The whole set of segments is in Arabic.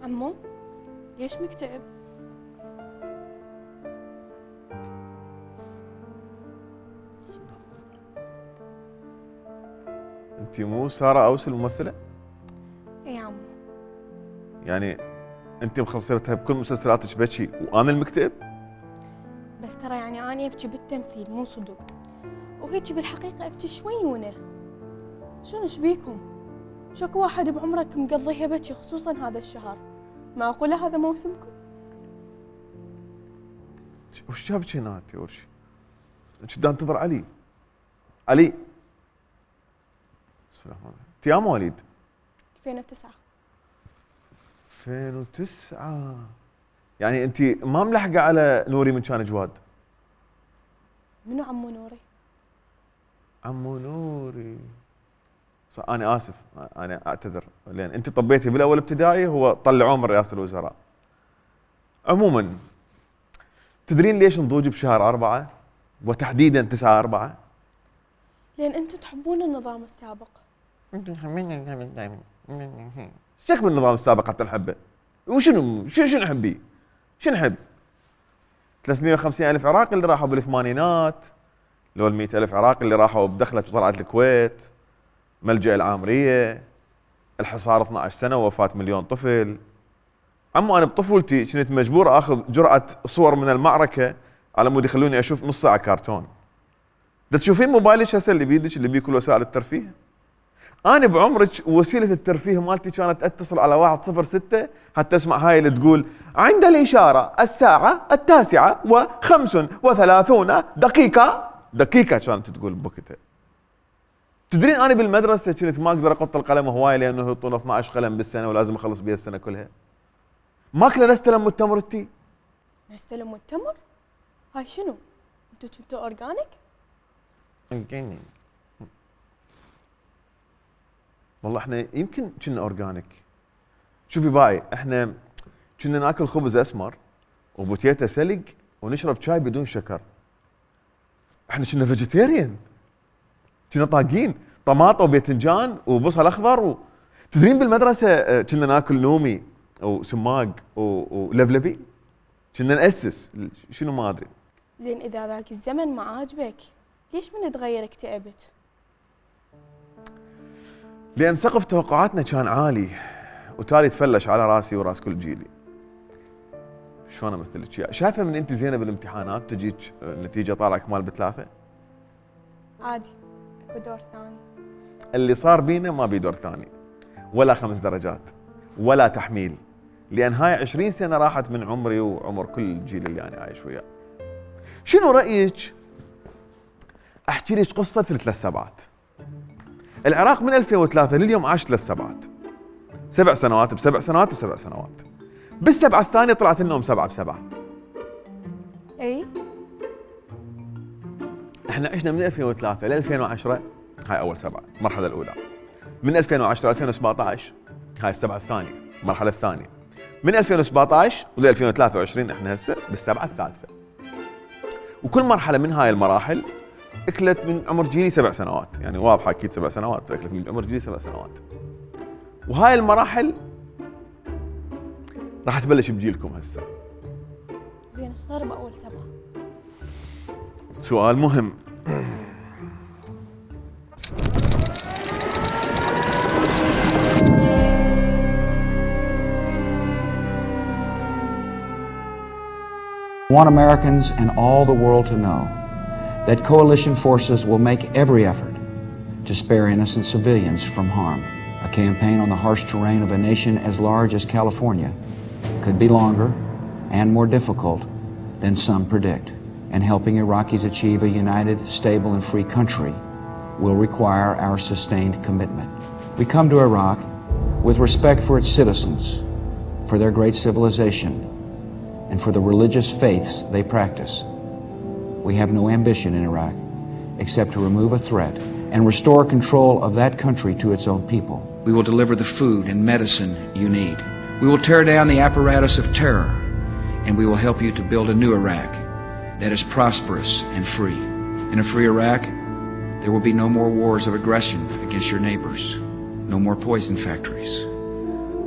عمو ليش مكتئب؟ انت مو سارة أوس الممثلة؟ اي عمو. يعني انت مخلصتها بكل مسلسلاتك بكي وانا المكتئب؟ بس ترى يعني أنا أبكي بالتمثيل مو صدق، وهيك بالحقيقة أبكي شويونة. شنو شبيكم؟ شكو واحد بعمرك مقضيها بكي خصوصا هذا الشهر، معقولة هذا موسمكم؟ وش جابك هنا انت اول شيء؟ انت دا انتظر علي. علي انت يا مواليد؟ 2009. 2009 يعني انت ما ملحقه على نوري من كان جواد؟ منو عمو نوري؟ عمو نوري انا اسف، انا اعتذر، لان انت طبيتي بالاول ابتدائي، هو طلعوه من رئاسه الوزراء. عموما تدرين ليش نضوج بشهر 4 وتحديدا 9/4؟ لأن أنتم تحبون النظام السابق. شك بالنظام السابق حتى نحبه؟ شنو نحبيه؟ شنو نحب؟ 350,000 عراقي اللي راحوا بالثمانينات، لو 100,000 عراقي اللي راحوا بدخلت وطلعت الكويت، ملجأ العامرية، الحصار 12 سنة ووفاة مليون طفل. عمو أنا بطفولتي كنت مجبور آخذ جرعة صور من المعركة على مود يخلوني أشوف نص ساعة كرتون. دا تشوفين موبايلك هسه اللي بيدك اللي بيه كل وسائل الترفيه؟ أنا بعمرك وسيلة الترفيه مالتي كانت أتصل على 106 حتى أسمع هاي اللي تقول عند الإشارة الساعة 9:35 دقيقة كانت تقول بوقتها. تدرين أنا بالمدرسة كنت ما أقدر أقط القلم هواي لأنه يحطون 12 قلم بالسنة ولازم أخلص بيها السنة كلها. ماكله نستلم والتمر التي؟ نستلم والتمر؟ هاي شنو؟ أنتوا كنتوا أورجانيك؟ أورجانيك والله احنا يمكن كنا اورجانيك. شوفي باي، احنا كنا ناكل خبز اسمر وبوتيتا سلق ونشرب شاي بدون شكر. احنا كنا فيجيتيريان، كنا طاقين طماطه وباذنجان وبصل اخضر تدرين بالمدرسه كنا ناكل نومي وسماق ولبلبي، كنا نأسس شنو ما ادري. زين إذا ذاك الزمن ما عاجبك ليش من تغير اكتئبت؟ لأن سقف توقعاتنا كان عالي وتالي تفلش على راسي وراس كل جيلي. شلون امثلك اياه؟ شايفه من انت زينه بالامتحانات تجيك النتيجه طالعه كمال ب3؟ عادي اكو دور ثاني. اللي صار بينا ما بي دور ثاني ولا 5 درجات ولا تحميل، لأن هاي 20 سنة راحت من عمري وعمر كل الجيل اللي أنا عايش وياه. شنو رأيك أحكي لك قصة 3 سبعات؟ العراق من 2003 لليوم عاش 3 سبعات، 7 سنوات ب7 سنوات ب7 سنوات. بالسبعة الثانية طلعت لهم 7 ب7. اي احنا عشنا من 2003 ل 2010، هاي أول 7 المرحلة الأولى. من 2010 ل 2017 هاي السبعة الثانية المرحلة الثانية. من 2017 ل 2023 احنا هسه بالسبعة الثالثة. وكل مرحلة من هاي المراحل اكلت من عمر جيلي 7 سنوات، يعني واضحة اكيد 7 سنوات فاكلت من عمر جيلي 7 سنوات. وهاي المراحل راح تبلش بجيلكم هسه. زين ايش صار باول 7؟ سؤال مهم. I want Americans and all the world to know that coalition forces will make every effort to spare innocent civilians from harm. A campaign on the harsh terrain of a nation as large as California could be longer and more difficult than some predict, and helping Iraqis achieve a united, stable, and free country will require our sustained commitment. We come to Iraq with respect for its citizens, for their great civilization, and for the religious faiths they practice. We have no ambition in Iraq except to remove a threat and restore control of that country to its own people. We will deliver the food and medicine you need. We will tear down the apparatus of terror, and we will help you to build a new Iraq that is prosperous and free. In a free Iraq, there will be no more wars of aggression against your neighbors, no more poison factories.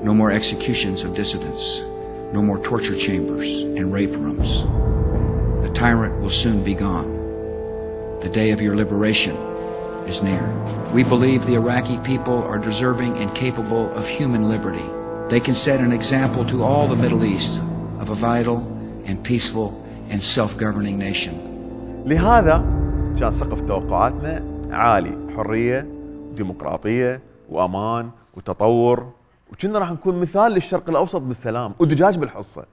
No more executions of dissidents. No more torture chambers and rape rooms. The tyrant will soon be gone. The day of your liberation is near. We believe the Iraqi people are deserving and capable of human liberty. They can set an example to all the Middle East of a vital and peaceful and self-governing nation. لهذا كان سقف توقعاتنا عالي، حرية وديمقراطية وأمان وتطور، وكنا راح نكون مثال للشرق الأوسط بالسلام ودجاج بالحصة.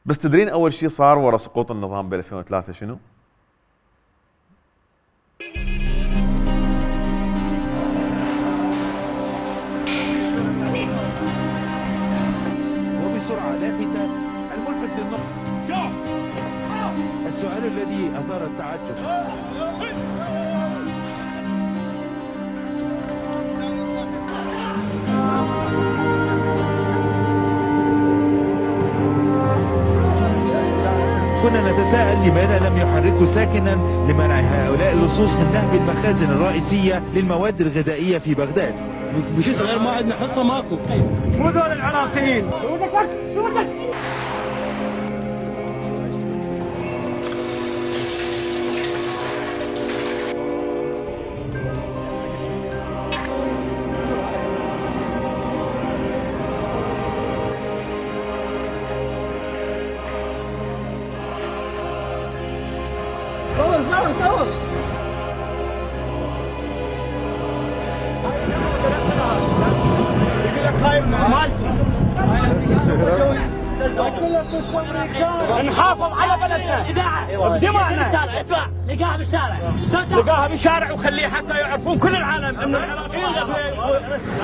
بس تدرين أول شيء صار ورا سقوط النظام ب 2003 شنو؟ وبسرعة لافتة الملفت للنظر. السؤال الذي أثار التعجب. كنا نتساءل لماذا لم يحركوا ساكنا لمنع هؤلاء اللصوص من نهب المخازن الرئيسية للمواد الغذائية في بغداد. بشي صغير ما عندنا حصة ماكو. مو ذول العراقيين. صور يقول لك هاي مالتي نحافظ على بلدنا. اذاعه بدماءنا. اسمع لقاها بالشارع، لقاها بالشارع وخليه حتى يعرفون كل العالم ان العراقيين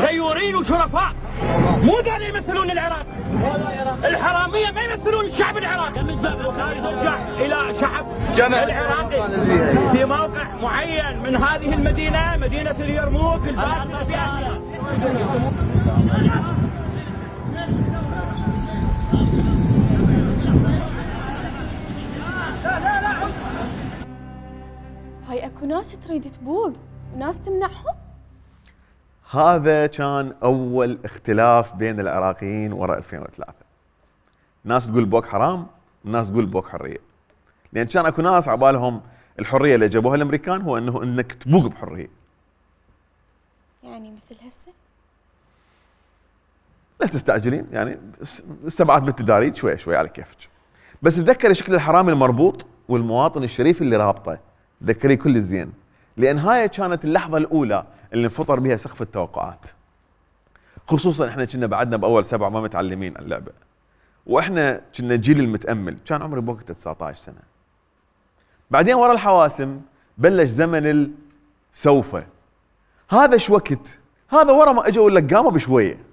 غيورين وشرفاء. مو ذول يمثلون العراق. الحراميه ما يمثلون الشعب العراقي. نرجع الى شعب العراقي في موقع معين من هذه المدينه، مدينه اليرموك الفاسده. هاي اكو ناس تريد تبوق وناس تمنعهم. هذا كان أول اختلاف بين العراقيين وراء 2003. ناس تقول بوك حرام وناس تقول بوك حرية، لأن كان أكو ناس عبالهم الحرية اللي جابوها الأمريكان هو إنك تبوق بحرية. يعني مثل هسه لا تستعجلين، يعني استبعد بالتداريج شوي شوي على كيفك. بس تذكري شكل الحرامي المربوط والمواطن الشريف اللي رابطه، تذكري كل الزين، لأن هاي كانت اللحظة الأولى اللي انفطر بها سقف التوقعات. خصوصا احنا كنا بعدنا بأول 7 ما متعلمين اللعبة، واحنا كنا الجيل المتأمل. كان عمري بوقتها 19 سنة. بعدين ورا الحواسم بلش زمن السوفة. هذا شو وقت؟ هذا ورا ما اجوا لك قاموا بشوية.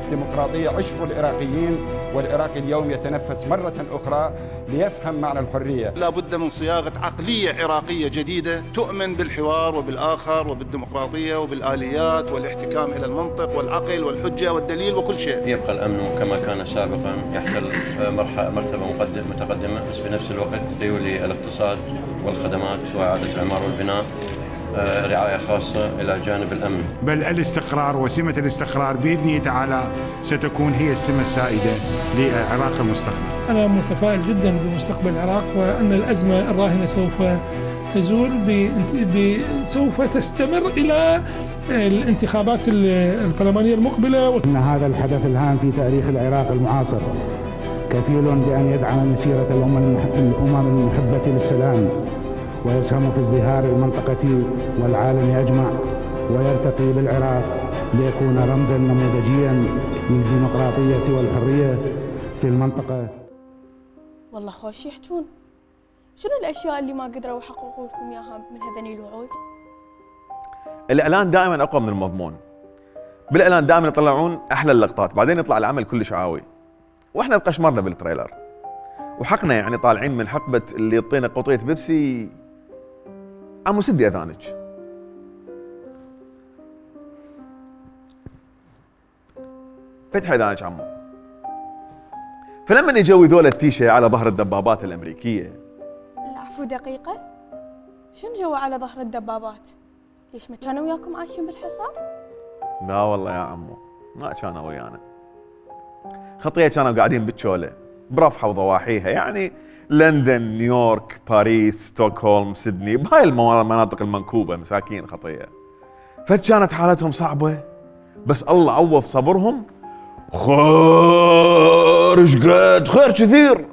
ديمقراطية عشق العراقيين، والعراقي اليوم يتنفس مرة أخرى ليفهم معنى الحرية. لا بد من صياغة عقلية عراقية جديدة تؤمن بالحوار وبالآخر وبالديمقراطية وبالآليات والاحتكام إلى المنطق والعقل والحجة والدليل وكل شيء. يبقى الأمن كما كان سابقا يحتل مرتبة متقدمة، بس في نفس الوقت يولي الاقتصاد والخدمات وإعادة الإعمار والبناء رعاية خاصة إلى جانب الأمن. بل الاستقرار وسمة الاستقرار بإذنه تعالى ستكون هي السمة السائدة لعراق المستقبل. أنا متفائل جدا بمستقبل العراق، وأن الأزمة الراهنة سوف تزول سوف تستمر إلى الانتخابات البرلمانية المقبلة. إن هذا الحدث الهام في تاريخ العراق المعاصر كفيل بأن يدعم مسيرة الأمم المحبة للسلام، ويسهم في ازدهار المنطقة والعالم أجمع، ويرتقي بالعراق ليكون رمزاً نموذجياً للديمقراطية والحرية في المنطقة. والله خوش يحجون. شنو الأشياء اللي ما قدروا يحققوا لكم إياها من هذني الوعود؟ الإعلان دائماً أقوى من المضمون. بالإعلان دائماً يطلعون أحلى اللقطات، بعدين يطلع العمل كلش عاوي. وإحنا قشمرنا بالتريلر وحقنا، يعني طالعين من حقبة اللي يعطينا قطوية بيبسي عمو سدي اذانك. فتح اذانك عمو. فلما يجوا ذولا التيشة على ظهر الدبابات الأمريكية. العفو دقيقة، شنو جوا على ظهر الدبابات؟ ليش ما كانوا وياكم عايشين بالحصار؟ لا والله يا عمو ما كانوا ويانا. خطية كانوا قاعدين بالشولة برفحة وضواحيها، يعني لندن، نيويورك، باريس، ستوكهولم، سيدني، بهاي المناطق المنكوبة مساكين خطية. فكانت حالتهم صعبة، بس الله عوض صبرهم خير قد خير كثير.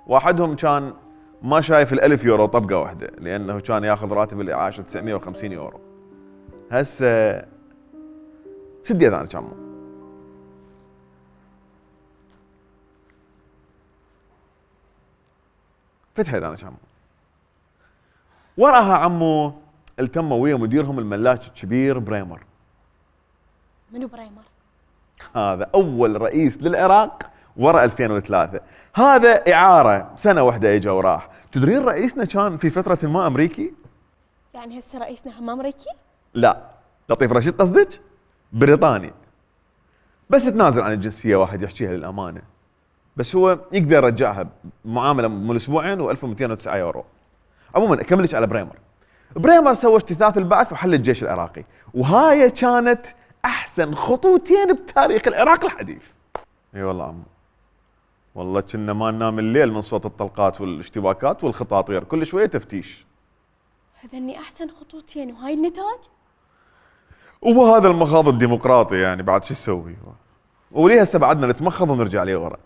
واحدهم كان ما شايف ال1000 يورو طبقة واحدة، لأنه كان ياخذ راتب الإعاشة 950 يورو. هسه سد يدانك عمو. فتح يدانك عمو. وراها عمو التموا ويا مديرهم الملاك الكبير بريمر. منو بريمر؟ هذا أول رئيس للعراق ورا 2003. هذا إعارة سنة واحدة إجا وراح. تدرين رئيسنا كان في فترة ما أمريكي؟ يعني هسه رئيسنا هم أمريكي؟ لا، لطيف رشيد قصدك؟ بريطاني. بس تنازل عن الجنسية واحد يحكيها للأمانة. بس هو يقدر يرجعها بمعاملة من أسبوعين و1209 يورو. عموما أكملك على بريمر. بريمر سوى اجتثاث البعث وحل الجيش العراقي، وهاي كانت أحسن خطوتين بتاريخ العراق الحديث. اي والله عمو، والله كنا ما ننام الليل من صوت الطلقات والاشتباكات والخطاطير، كل شوية تفتيش. هذني أحسن خطوتين وهاي النتاج؟ وهذا المخاض الديمقراطي يعني بعد شو تسوي؟ وليه هسه بعدنا نتمخض ونرجع ليه ورا.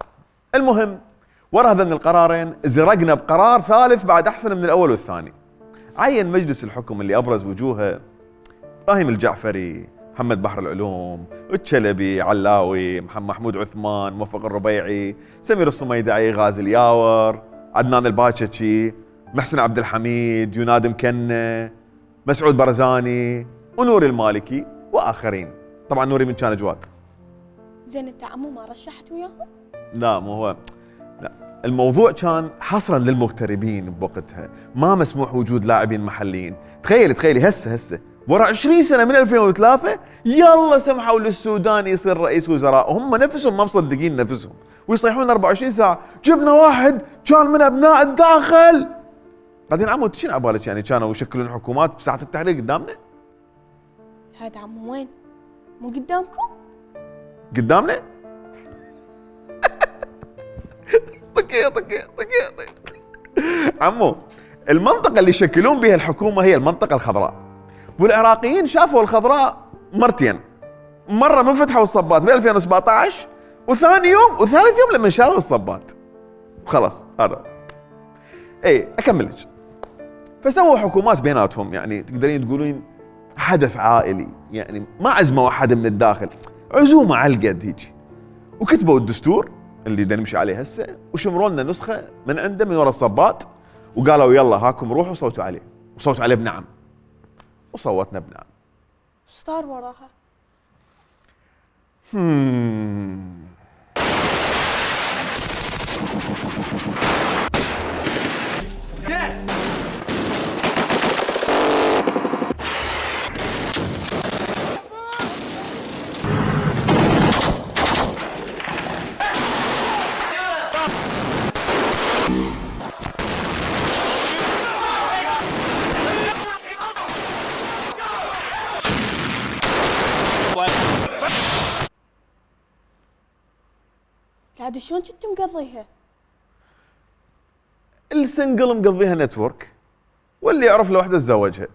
المهم ورا هذين القرارين زرقنا بقرار ثالث بعد أحسن من الأول والثاني. عين مجلس الحكم اللي أبرز وجوهه إبراهيم الجعفري، محمد بحر العلوم، الشلبي، علاوي، محمود عثمان، موفق الربيعي، سمير الصميدعي، غازي الياور، عدنان الباكشي، محسن عبد الحميد، يناد مكنة، مسعود برزاني، ونوري المالكي وآخرين. طبعا نوري من كان جواد. زين انت عمو ما رشحت وياهم؟ لا مو هو، لا الموضوع كان حصرا للمغتربين بوقتها، ما مسموح وجود لاعبين محليين. تخيلي هسه ورا 20 سنة من 2003 يلا سمحوا للسوداني يصير رئيس وزراء، وهم نفسهم ما مصدقين نفسهم ويصيحون 24 ساعة جبنا واحد كان من أبناء الداخل. بعدين عمو شنو عبالك يعني كانوا يشكلون حكومات بساعة التحرير قدامنا؟ هذا عمو وين؟ مو قدامكم؟ قدامنا؟ طقي عمو المنطقة اللي يشكلون بها الحكومة هي المنطقة الخضراء، والعراقيين شافوا الخضراء مرتين، مرة من فتحوا الصبات ب 2017 وثاني يوم وثالث يوم لما شالوا الصبات. خلاص هذا. اي اكملك. فسووا حكومات بيناتهم، يعني تقدرين تقولين حدث عائلي، يعني ما عزموا احد من الداخل، عزومة على القد هيك. وكتبوا الدستور اللي بدنا نمشي عليه هسه، وشمروا لنا نسخة من عنده من ورا الصبات، وقالوا يلا هاكم روحوا صوتوا عليه، وصوتوا عليه بنعم. وصوتنا بنعم. ايش صار وراها؟ عاد شلون كنتوا مقضيها؟ السنجل مقضيها نتورك، واللي يعرف له وحده تزوجها.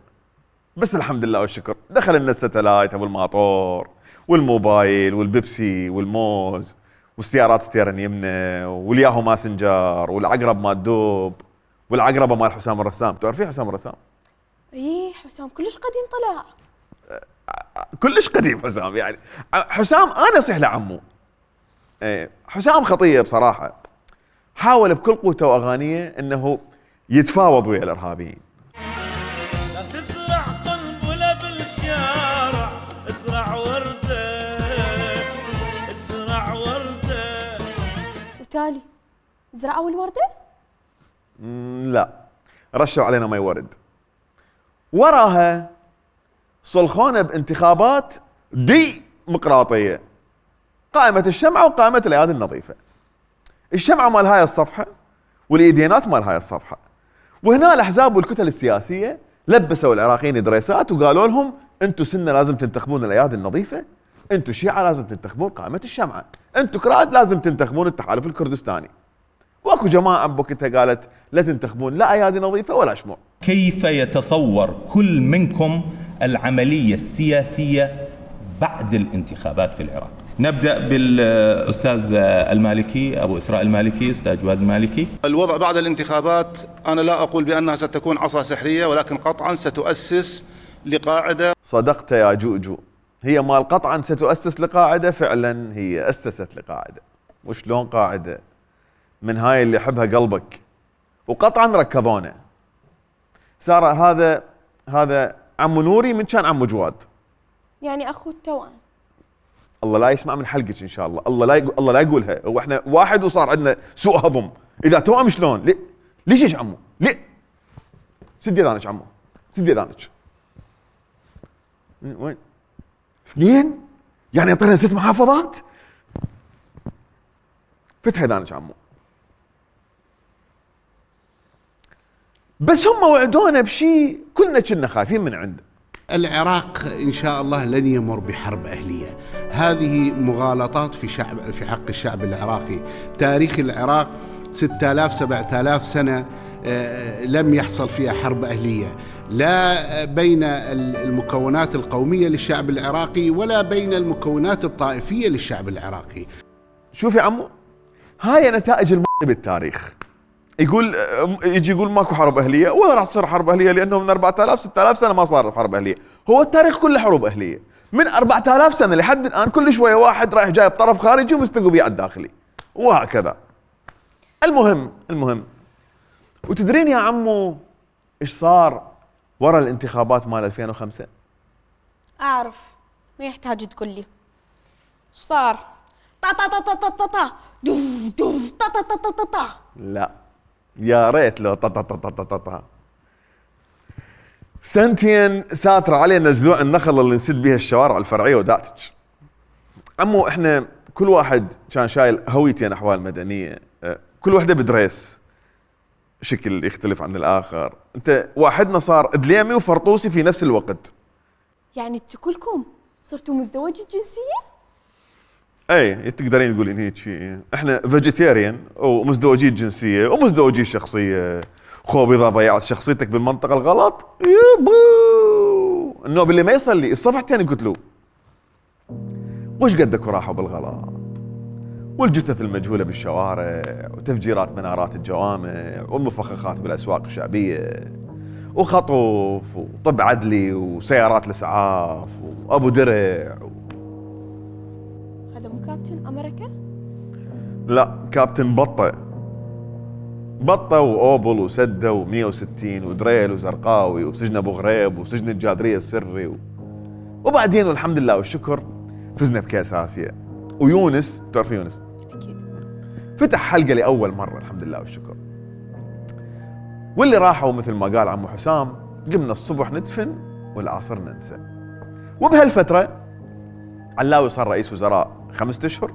بس الحمد لله والشكر دخل لنا الستلايت ابو الماطور والموبايل والبيبسي والموز والسيارات ستيرن يمنا والياهو ماسنجر والعقرب مال الدوب والعقربه مال حسام الرسام. تعرفين حسام الرسام؟ ايه حسام كلش قديم طلع. كلش قديم حسام، يعني حسام انا اصيح له عمو. حسام خطيه بصراحه، حاول بكل قوته واغانيه انه يتفاوض ويا الارهابيين. لا تزرع قلب ولا بالشارع، ازرع ورده ازرع ورده. وتالي زرعوا الورده؟ لا رشوا علينا مي ورد. وراها صلخونا بانتخابات ديمقراطيه، قائمة الشمعة وقائمة الأيادي النظيفة. الشمعة مال هاي الصفحة والإيدينات مال هاي الصفحة. وهنا الأحزاب والكتل السياسية لبسوا العراقيين دريسات وقالوا لهم انتم سنة لازم تنتخبون الأيادي النظيفة، انتم شيعة لازم تنتخبون قائمة الشمعة، انتم كراد لازم تنتخبون التحالف الكردستاني. واكو جماعة بوقتها قالت لا تنتخبون لا أيادي نظيفة ولا شموع. كيف يتصور كل منكم العملية السياسية بعد الانتخابات في العراق؟ نبدأ بالأستاذ المالكي، أبو إسراء المالكي، أستاذ جواد المالكي. الوضع بعد الانتخابات أنا لا أقول بأنها ستكون عصا سحرية، ولكن قطعا ستؤسس لقاعدة. صدقت يا جوجو، هي مال قطعا ستؤسس لقاعدة، فعلا هي أسست لقاعدة. وشلون قاعدة؟ من هاي اللي يحبها قلبك، وقطعا ركضونا. سارة هذا عمو نوري من كان عمو جواد، يعني اخو التوأم. الله لا يسمع من حلقك ان شاء الله، الله لا يقولها، واحنا واحد وصار عندنا سوء هضم. اذا توأم شلون؟ ليش ايش عمو؟ ليه؟ سدي اذانك عمو، سدي اذانك. وين؟ اثنين؟ يعني يعطينا 6 محافظات؟ فتح اذانك عمو. بس هم وعدونا بشيء كلنا كنا خايفين من عنده. العراق إن شاء الله لن يمر بحرب أهلية. هذه مغالطات في حق الشعب العراقي. تاريخ العراق 6000 7000 سنة لم يحصل فيها حرب أهلية، لا بين المكونات القومية للشعب العراقي ولا بين المكونات الطائفية للشعب العراقي. شوف يا عمو، هاي نتائج بالتاريخ. يجي يقول ماكو حرب اهليه، وين راح تصير حرب اهليه؟ لانه من 4000 6000 سنه ما صارت حرب اهليه. هو التاريخ كله حروب اهليه، من 4000 سنه لحد الان كل شويه واحد رايح جايب طرف خارجي ومستقوا بيه على الداخلي، وهكذا. المهم وتدرين يا عمو ايش صار ورا الانتخابات مال 2005؟ اعرف، ما يحتاج تقول لي. ايش صار؟ طا طا طا طا طا طا طا دوف دوف طا طا طا طا طا. لا يا ريت لو طا طا طا طا طا طا. سنتين ساتر علينا جذوع النخل اللي نسد بيها الشوارع الفرعيه وداتج. عمو احنا كل واحد كان شايل هويتين احوال مدنيه، كل وحده بدريس شكل يختلف عن الاخر. انت واحدنا صار ادليمي وفرطوسي في نفس الوقت. يعني انتوا كلكم صرتوا مزدوجي الجنسيه؟ اي تقدرين تقولين هيك شيء. احنا فيجيتيريان ومزدوجي الجنسيه ومزدوجي الشخصيه. خوب اذا ضيعت شخصيتك بالمنطقه الغلط يبو النوب اللي ما يصلي الصفحتين يقتلوه. وش قدك راحوا بالغلط، والجثث المجهوله بالشوارع، وتفجيرات منارات الجوامع، والمفخخات بالاسواق الشعبيه، وخطف وطب عدلي وسيارات الاسعاف وابو درع هذا مو كابتن امريكا؟ لا، كابتن بطة وأوبل وسدة و160 ودريل وزرقاوي وسجن أبو غريب وسجن الجادرية السري وبعدين والحمد لله والشكر فزنا بكأس آسيا. ويونس، تعرف يونس؟ أكيد. فتح حلقة لأول مرة الحمد لله والشكر. واللي راحوا مثل ما قال عمو حسام، قمنا الصبح ندفن والعصر ننسى. وبهالفترة علاوي صار رئيس وزراء 5 أشهر،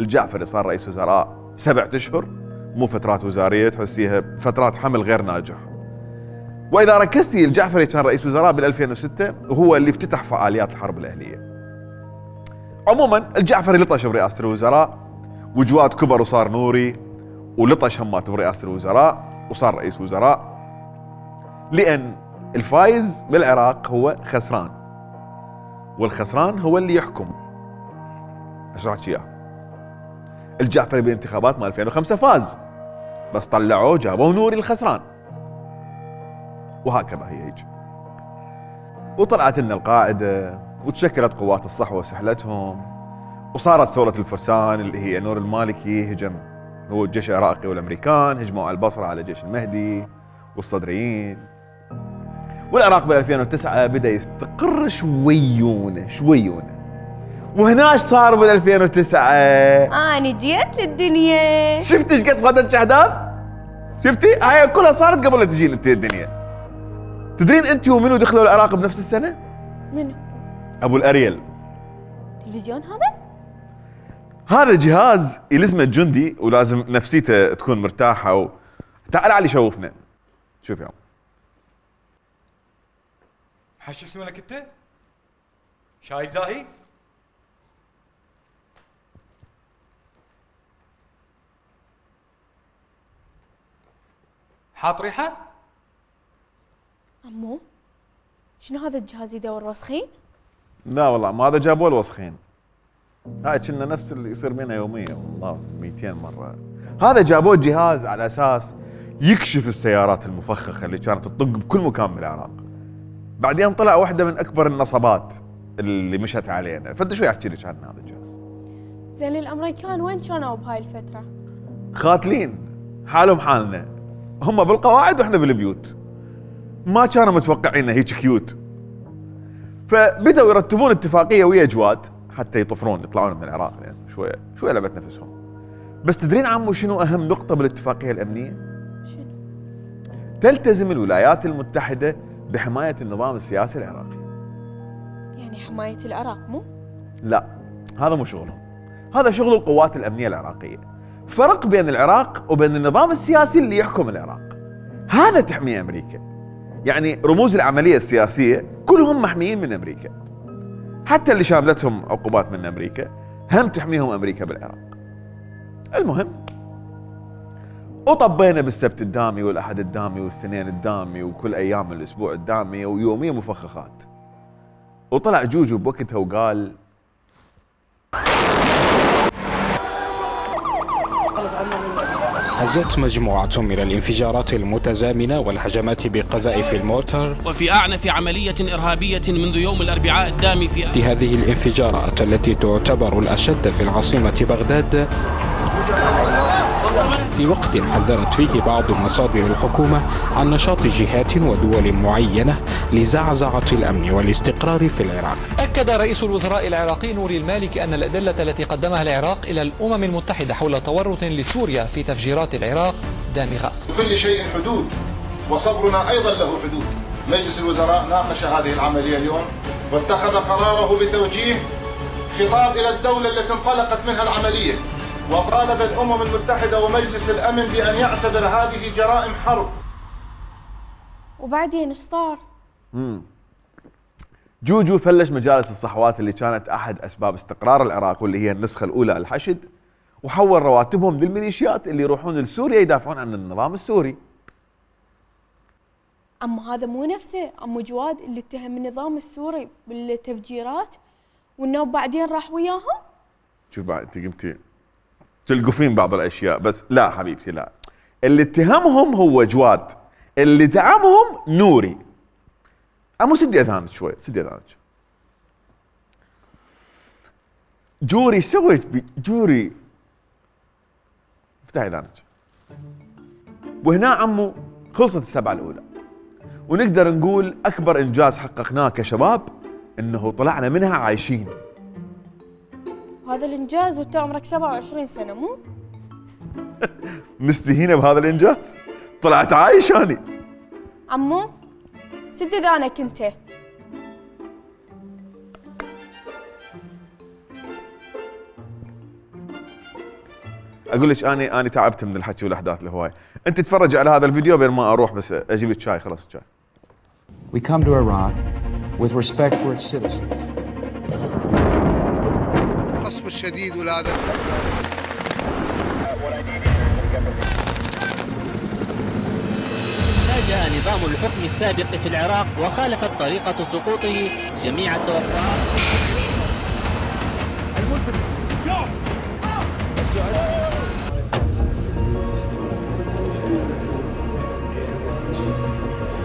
الجعفري صار رئيس وزراء 7 أشهر، مو فترات وزارية تحسيها فترات حمل غير ناجح. وإذا ركزتي الجعفري كان رئيس وزراء بال2006 وهو اللي افتتح فعاليات الحرب الأهلية. عموما الجعفري لطش برئاسة الوزراء، وجواد كبر وصار نوري، ولطش همات برئاسة الوزراء وصار رئيس وزراء، لأن الفايز بالعراق هو خسران، والخسران هو اللي يحكم. اشرح اياه. الجعفري بالانتخابات مال 2005 فاز، بس طلعوه جابوا نوري الخسران، وهكذا هي هيك. وطلعت لنا القاعده وتشكلت قوات الصحوه وسحلتهم، وصارت ثوره الفرسان اللي هي نور المالكي هجم هو الجيش العراقي والامريكان هجموا على البصره على جيش المهدي والصدريين. والعراق بال 2009 بدا يستقر شويونه. وهنا ايش صار بال 2009؟ أنا جيت للدنيا. شفتي ايش قد فادتش احداث؟ شفتي؟ هاي كلها صارت قبل لا تجين انت الدنيا. تدرين انت ومنو دخلوا العراق بنفس السنه؟ منو؟ ابو الاريل. تلفزيون هذا؟ هذا جهاز يلزمه الجندي ولازم نفسيته تكون مرتاحه تعال علي شوفنا. شوف يا عم. شو اسمه لك انت؟ شاي زاهي؟ حاط ريحه؟ عمو شنو هذا الجهاز يدور وسخين؟ لا والله ما هذا جابوه الوسخين، هاي كنا نفس اللي يصير بينا يوميا والله 200 مره. هذا جابوه جهاز على اساس يكشف السيارات المفخخه اللي كانت تطق بكل مكان بالعراق. بعدين طلع واحده من اكبر النصبات اللي مشت علينا، فانت شو يحكي لك عن هذا الجهاز؟ زين الامريكان وين كانوا بهاي الفتره؟ خاتلين حالهم حالنا، هم بالقواعد واحنا بالبيوت. ما كانوا متوقعين هيك كيوت، فبدأوا يرتبون اتفاقيه ويا جواد حتى يطفرون يطلعون من العراق، يعني شويه لعبه نفسهم. بس تدرين عمو شنو اهم نقطه بالاتفاقيه الامنيه؟ شنو؟ تلتزم الولايات المتحده بحمايه النظام السياسي العراقي. يعني حمايه العراق مو؟ لا هذا مو شغلهم، هذا شغل القوات الامنيه العراقيه. فرق بين العراق وبين النظام السياسي اللي يحكم العراق، هذا تحميه امريكا. يعني رموز العمليه السياسيه كلهم محميين من امريكا، حتى اللي شاملتهم عقوبات من امريكا هم تحميهم امريكا بالعراق. المهم وطبينا بالسبت الدامي والاحد الدامي والاثنين الدامي وكل ايام الاسبوع الدامي ويوميا مفخخات. وطلع جوجو بوقتها وقال هزت مجموعة من الانفجارات المتزامنة والهجمات بقذائف المورتر وفي أعنف عملية إرهابية منذ يوم الأربعاء الدامي في هذه الانفجارات التي تعتبر الأشد في العاصمة بغداد، في وقت حذرت فيه بعض مصادر الحكومة عن نشاط جهات ودول معينة لزعزعة الأمن والاستقرار في العراق. أكد رئيس الوزراء العراقي نوري المالكي أن الأدلة التي قدمها العراق إلى الأمم المتحدة حول تورط لسوريا في تفجيرات العراق دامغة. لكل شيء حدود وصبرنا أيضا له حدود. مجلس الوزراء ناقش هذه العملية اليوم واتخذ قراره بتوجيه خطاب إلى الدولة التي انطلقت منها العملية، وطالب الأمم المتحدة ومجلس الأمن بأن يعتبر هذه جرائم حرب. وبعدين ايش صار؟ جوجو فلش مجالس الصحوات اللي كانت احد اسباب استقرار العراق واللي هي النسخه الاولى الحشد، وحول رواتبهم للميليشيات اللي يروحون لسوريا يدافعون عن النظام السوري. اما هذا مو نفسه عمو جواد اللي اتهم النظام السوري بالتفجيرات وانه بعدين راح وياهم؟ شوف بعد انت قمتي تلقفين بعض الاشياء، بس لا حبيبتي لا، اللي اتهمهم هو جواد، اللي دعمهم نوري. امو سدي اذانك شوي، سدي اذانك. جوري ايش سويت جوري؟ افتحي اذانك. وهنا عمو خلصت السبعه الاولى، ونقدر نقول اكبر انجاز حققناه كشباب انه طلعنا منها عايشين. هذا الانجاز وانت عمرك 27 سنه مو؟ مستهينه بهذا الانجاز؟ طلعت عايش اني. عمو سد اذانك انت. اقول لك اني تعبت من الحكي والاحداث الهوايه. انت تتفرج على هذا الفيديو بين ما اروح بس اجيب لك شاي. خلاص شاي. We come to Iraq with respect for its citizens. القصف الشديد والهذا ناجى نظام الحكم السابق في العراق وخالفت طريقة سقوطه جميع التوقعات.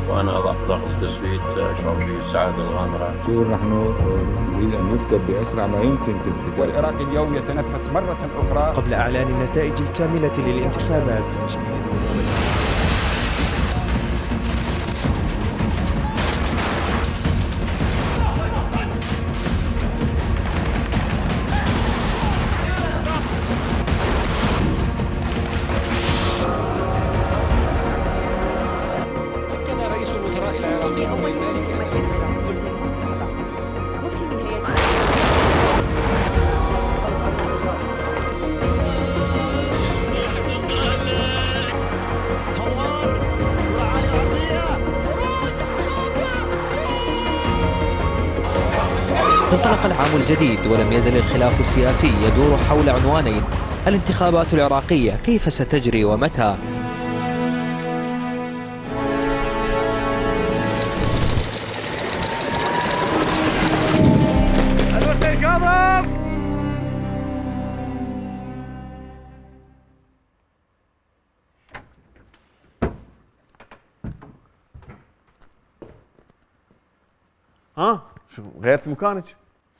وأنا أضع ضغط التصويت أشعر بالسعادة الغامرة. نحن نريد أن يكتب بأسرع ما يمكن في الكتاب. والعراق اليوم يتنفس مرة أخرى قبل إعلان النتائج الكاملة للانتخابات. انطلق العام الجديد ولم يزل الخلاف السياسي يدور حول عنوانين: الانتخابات العراقية كيف ستجري ومتى؟ ها شو غيرت مكانك؟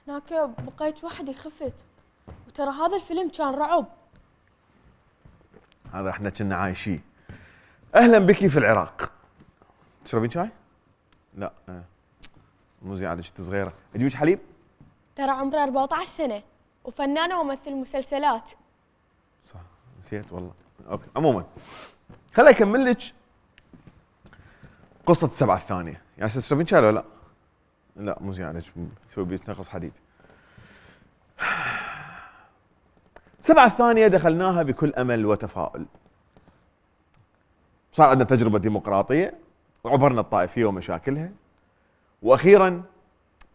هناك بقيت وحدي خفت، وترى هذا الفيلم كان رعب. هذا احنا كنا عايشين. اهلا بك في العراق. تشربين شاي؟ لا مو زين عاد انت صغيره. اجيبك حليب؟ ترى عمري 14 سنة وفنانة وممثل مسلسلات. صح نسيت والله. اوكي عموما خليني اكمل لك قصة السبعة الثانية. يعني تشربين شاي ولا لا؟ لا مو زين عليك تسوي بيت نقص حديد. السبعة الثانية دخلناها بكل امل وتفاؤل. صار عندنا تجربة ديمقراطية وعبرنا الطائفية ومشاكلها، واخيرا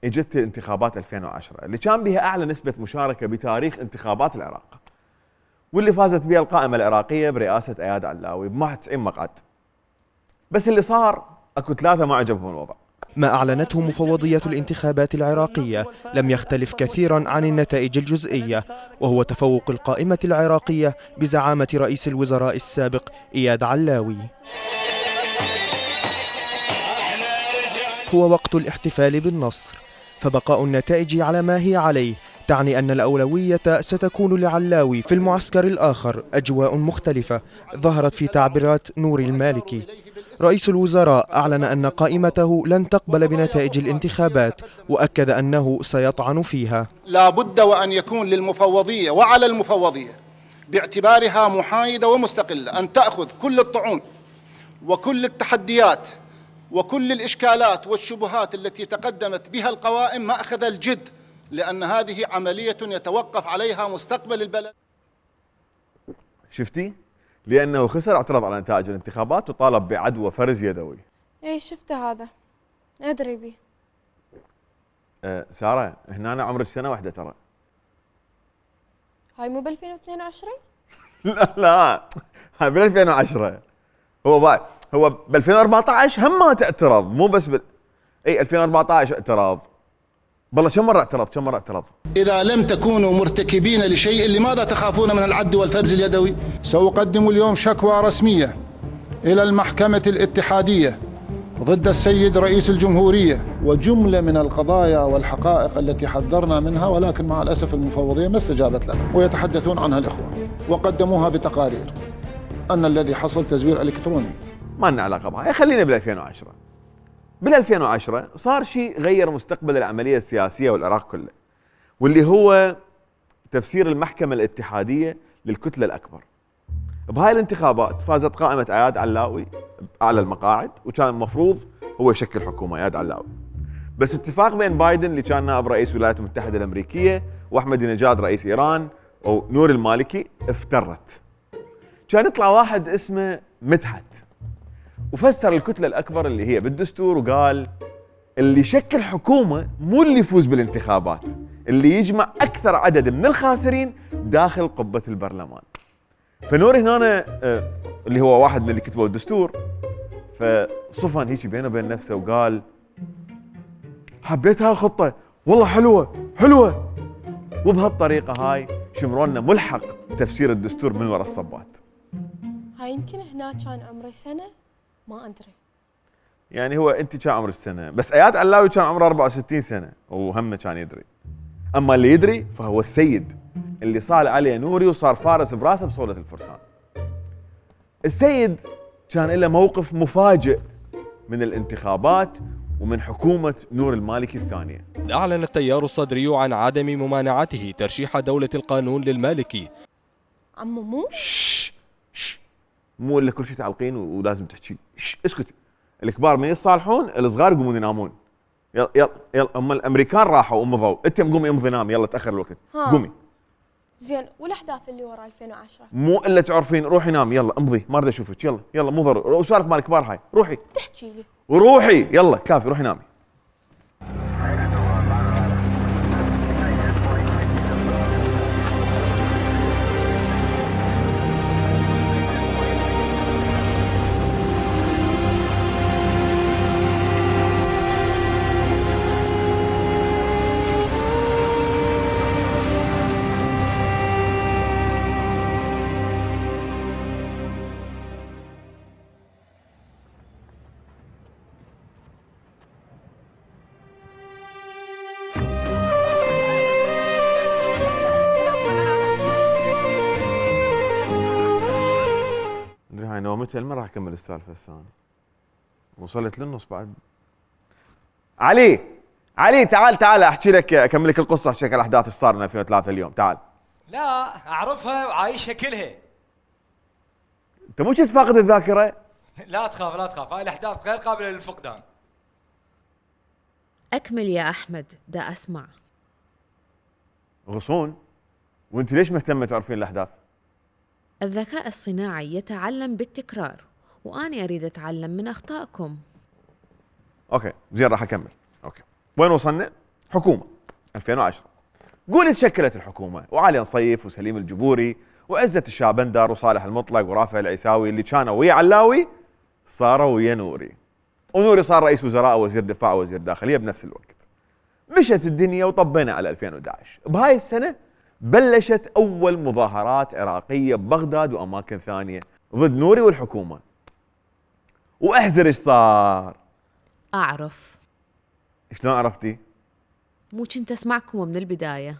اجت انتخابات 2010 اللي كان بها اعلى نسبة مشاركة بتاريخ انتخابات العراق، واللي فازت بها القائمة العراقية برئاسة اياد علاوي ب 91 مقعد. بس اللي صار اكو ثلاثة ما عجبهم الوضع. ما أعلنته مفوضية الانتخابات العراقية لم يختلف كثيرا عن النتائج الجزئية، وهو تفوق القائمة العراقية بزعامة رئيس الوزراء السابق إياد علاوي. هو وقت الاحتفال بالنصر، فبقاء النتائج على ما هي عليه تعني أن الأولوية ستكون لعلاوي. في المعسكر الآخر أجواء مختلفة ظهرت في تعبيرات نور المالكي. رئيس الوزراء أعلن أن قائمته لن تقبل بنتائج الانتخابات، وأكد أنه سيطعن فيها. لا بد وأن يكون للمفوضية وعلى المفوضية باعتبارها محايدة ومستقلة أن تأخذ كل الطعون وكل التحديات وكل الإشكالات والشبهات التي تقدمت بها القوائم مأخذ الجد، لأن هذه عملية يتوقف عليها مستقبل البلد. شفتي؟ لأنه خسر اعترض على نتائج الانتخابات وطالب بعدوى فرز يدوي. اي شفته هذا، ادري بيه. سارة هنا أنا عمرك سنة واحدة ترى. هاي مو ب 2022؟ لا هاي ب 2010. هو ب 2014 هم ما تعترض، مو بس اي 2014 اعتراض. والله كم مرة اعترض؟ إذا لم تكونوا مرتكبين لشيء لماذا تخافون من العد والفرز اليدوي؟ سأقدم اليوم شكوى رسمية إلى المحكمة الاتحادية ضد السيد رئيس الجمهورية وجملة من القضايا والحقائق التي حذرنا منها، ولكن مع الأسف المفوضية ما استجابت لنا، ويتحدثون عنها الإخوة وقدموها بتقارير أن الذي حصل تزوير إلكتروني. ما لنا علاقة بها، خلينا بال 2010. بال 2010 صار شيء غير مستقبل العملية السياسية والعراق كله، واللي هو تفسير المحكمة الاتحادية للكتلة الأكبر. بهاي الانتخابات فازت قائمة اياد علاوي بأعلى المقاعد، وكان المفروض هو يشكل حكومة اياد علاوي. بس اتفاق بين بايدن اللي كان نائب رئيس الولايات المتحدة الأمريكية وأحمدي نجاد رئيس إيران ونور المالكي افترت. كان يطلع واحد اسمه مدحت وفسر الكتلة الأكبر اللي هي بالدستور، وقال اللي يشكل حكومة مو اللي يفوز بالانتخابات، اللي يجمع أكثر عدد من الخاسرين داخل قبة البرلمان. فنور هنا اللي هو واحد من اللي كتبوا الدستور فصفن هيك بينه وبين نفسه وقال حبيت هاي الخطة والله حلوة. وبهالطريقة هاي شمروننا ملحق تفسير الدستور من وراء الصبات. هاي يمكن هنا كان عمري سنة ما أدري. يعني هو أنت كان عمرك سنة، بس اياد علاوي كان عمره 64 سنة وهم كان يدري. أما اللي يدري فهو السيد اللي صال عليه نوري وصار فارس براسه بصولة الفرسان. السيد كان له موقف مفاجئ من الانتخابات ومن حكومة نور المالكي الثانية. أعلن التيار الصدري عن عدم ممانعته ترشيح دولة القانون للمالكي. عمو مو؟ مو إلا كل شيء تعلقين ولازم تحكي. اسكتي. الكبار من يصالحون الصغار يقومون ينامون. يلا هم الامريكان راحوا ومضوا، انت قومي امضي نامي، يلا تاخر الوقت. قومي. زين والاحداث اللي ورا 2010 مو الا تعرفين، روحي نامي يلا امضي، ما اريد اشوفك، يلا مو ضروري، وسالف مال الكبار هاي، روحي تحكي لي وروحي يلا كافي روحي نامي. نومته ما راح اكمل السالفه الثانيه. وصلت للنص بعد. علي تعال احكي لك، اكمل لك القصه، احكي لك الاحداث ايش صار من 2003 اليوم. تعال. لا اعرفها وعايشها كلها. انت مو كنت فاقد الذاكره؟ لا تخاف، هاي الاحداث غير قابله للفقدان. اكمل يا احمد، دا اسمع. غصون، وانت ليش مهتمه تعرفين الاحداث؟ الذكاء الصناعي يتعلم بالتكرار، وأنا أريد أتعلم من أخطائكم. اوكي زين، راح اكمل. اوكي وين وصلنا؟ حكومه 2010. قول تشكلت الحكومه، وعلي نصيف وسليم الجبوري وعزة الشابندر وصالح المطلق ورافع العيساوي اللي كانوا ويا علاوي صاروا ويا نوري، ونوري صار رئيس وزراء ووزير دفاع ووزير داخليه بنفس الوقت. مشت الدنيا وطبينا على 2011. بهاي السنه بلشت اول مظاهرات عراقيه ببغداد واماكن ثانيه ضد نوري والحكومه. واحزر ايش صار؟ أعرف. شلون عرفتي؟ مو كنت أسمعكم من البداية.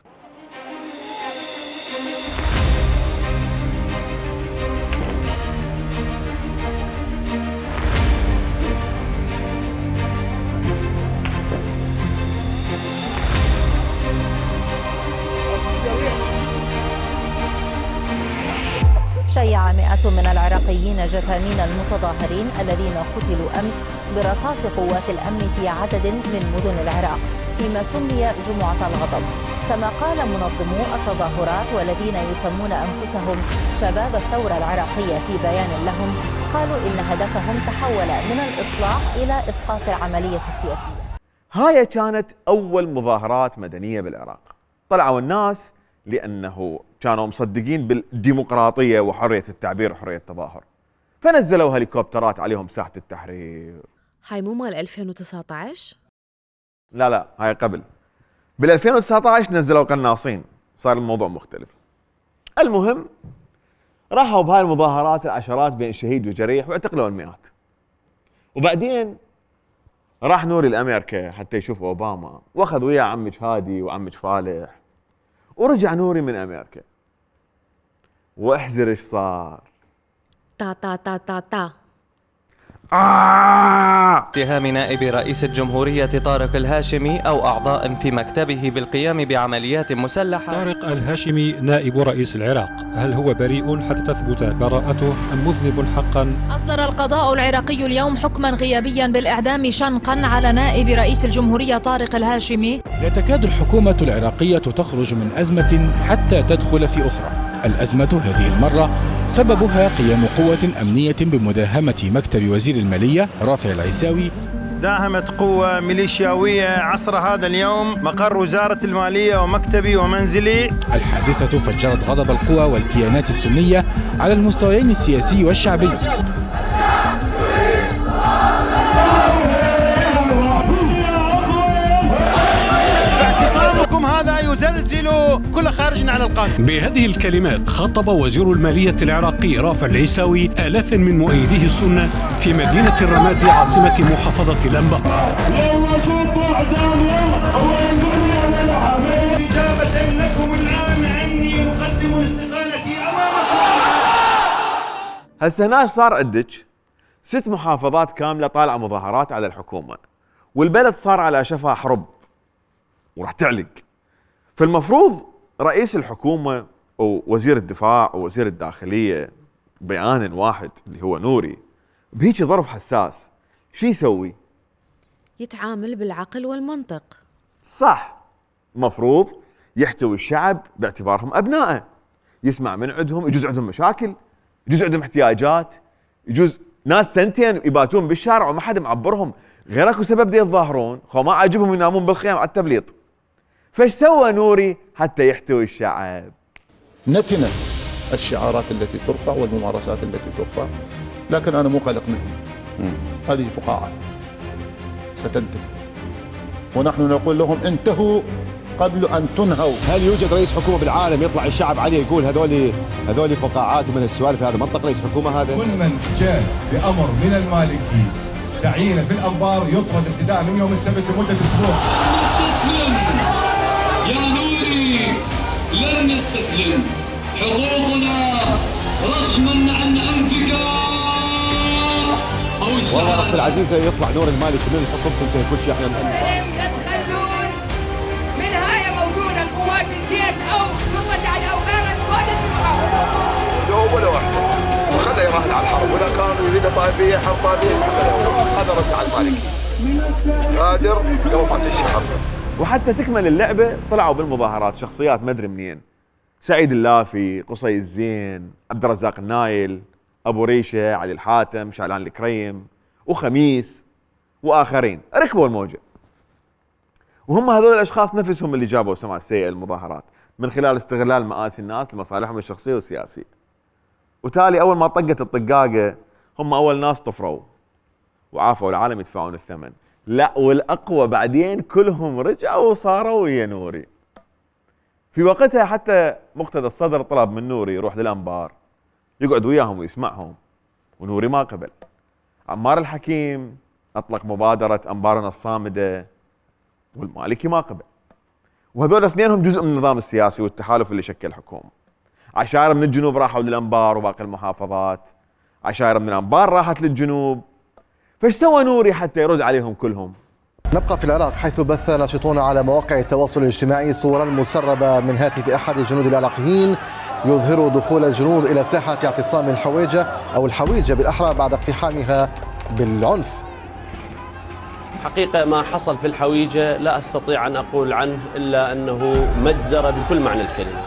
شيع مئات من العراقيين جثامين المتظاهرين الذين قتلوا أمس برصاص قوات الأمن في عدد من مدن العراق فيما سمي جمعة الغضب. كما قال منظمو التظاهرات والذين يسمون أنفسهم شباب الثورة العراقية في بيان لهم، قالوا إن هدفهم تحول من الإصلاح إلى إسقاط العملية السياسية. هاي كانت أول مظاهرات مدنية بالعراق. طلعوا الناس لأنه كانوا مصدقين بالديمقراطية وحرية التعبير وحرية التظاهر، فنزلوا هليكوبترات عليهم ساحة التحرير. هاي مو مال 2019؟ لا هاي قبل. بال 2019 نزلوا قناصين، صار الموضوع مختلف. المهم راحوا بهاي المظاهرات العشرات بين شهيد وجريح واعتقلوا المئات. وبعدين راح نوري لأمريكا حتى يشوف أوباما، واخذ وياه عمك هادي وعمك فالح، ورجع نوري من أمريكا. واحزر ايش صار؟ تا اتهام نائب رئيس الجمهورية طارق الهاشمي أو أعضاء في مكتبه بالقيام بعمليات مسلحة. طارق الهاشمي نائب رئيس العراق، هل هو بريء حتى تثبت براءته أم مذنب حقا؟ أصدر القضاء العراقي اليوم حكما غيابيا بالإعدام شنقا على نائب رئيس الجمهورية طارق الهاشمي. لا تكاد الحكومة العراقية تخرج من أزمة حتى تدخل في أخرى. الأزمة هذه المرة سببها قيام قوة أمنية بمداهمة مكتب وزير المالية رافع العيساوي. داهمت قوة ميليشياوية عصر هذا اليوم مقر وزارة المالية ومكتبي ومنزلي. الحادثة فجرت غضب القوى والكيانات السنية على المستويين السياسي والشعبي. هذا يزلزل كل خارج على القانون. بهذه الكلمات خاطب وزير المالية العراقي رافع العيساوي آلاف من مؤيديه السنة في مدينة الرمادي عاصمة محافظة الأنبار. إجابة لكم الآن عني مقدم استقالتي أمامكم. هسه هنا صار عندك 6 محافظات كاملة طالعة مظاهرات على الحكومة، والبلد صار على شفا حرب وراح تعلق. فالمفروض رئيس الحكومة ووزير الدفاع ووزير الداخلية بيان واحد اللي هو نوري بهيك ظرف حساس شو يسوي؟ يتعامل بالعقل والمنطق. صح، مفروض يحتوي الشعب باعتبارهم أبنائه، يسمع من عندهم، يجوز عندهم مشاكل، يجوز عندهم احتياجات، يجوز ناس سنتين يباتون بالشارع وما حد معبرهم، غير اكو سبب دي يتظاهرون، خو ما عاجبهم ينامون بالخيام على التبليط. فايش سوى نوري حتى يحتوي الشعب؟ نتنت الشعارات التي ترفع والممارسات التي ترفع، لكن أنا مو قلق منهم. هذه فقاعة ستنتهي، ونحن نقول لهم انتهوا قبل أن تنهوا. هل يوجد رئيس حكومة بالعالم يطلع الشعب عليه يقول هذول فقاعات ومن السوالف؟ هذا منطق رئيس حكومة هذا؟ كل من جاء بأمر من المالكي تعيينه في الأنبار يطرد ابتداء من يوم السبت لمدة أسبوع. نستسلم يا نوري، لن نستسلم. حقوقنا رغما عن أنفك والله اختي العزيزه يطلع نور المالكي من الحكم تنتهي كل شيء. احنا تتخلون من هاي موجوده قوات الجيش او سلطه على اوغاد قاده المحافظه. لو ولا واحده وخلى يراهن على الحرب، واذا كان يريد طائفيه حرب طائفيه هذا رد على المالكي غادر قبل ما تنشي حرب. وحتى تكمل اللعبه طلعوا بالمظاهرات شخصيات ما ادري منين، سعيد اللافي، قصي الزين، عبد الرزاق النايل، ابو ريشه، علي الحاتم، شعلان الكريم، وخميس واخرين ركبوا الموجه. وهم هذول الاشخاص نفسهم اللي جابوا سمعه السيئه المظاهرات من خلال استغلال مآسي الناس لمصالحهم الشخصيه والسياسيه. وتالي اول ما طقت الطقاقه هم اول ناس طفروا وعافوا العالم يدفعون الثمن. لا والاقوى بعدين كلهم رجعوا وصاروا ويا نوري. في وقتها حتى مقتدى الصدر طلب من نوري يروح للانبار يقعد وياهم ويسمعهم، ونوري ما قبل. عمار الحكيم اطلق مبادره انبارنا الصامده والمالكي ما قبل. وهذول اثنينهم جزء من النظام السياسي والتحالف اللي شكل حكومه. عشائر من الجنوب راحوا للانبار وباقي المحافظات، عشائر من الانبار راحت للجنوب. فايش سوى نوري حتى يرد عليهم كلهم؟ نبقى في العراق، حيث بث ناشطون على مواقع التواصل الاجتماعي صورا مسربة من هاتف أحد الجنود العراقيين يظهر دخول الجنود إلى ساحة اعتصام الحويجة أو الحويجة بالأحرى بعد اقتحامها بالعنف. حقيقة ما حصل في الحويجة لا أستطيع أن أقول عنه إلا أنه مجزرة بكل معنى الكلمة.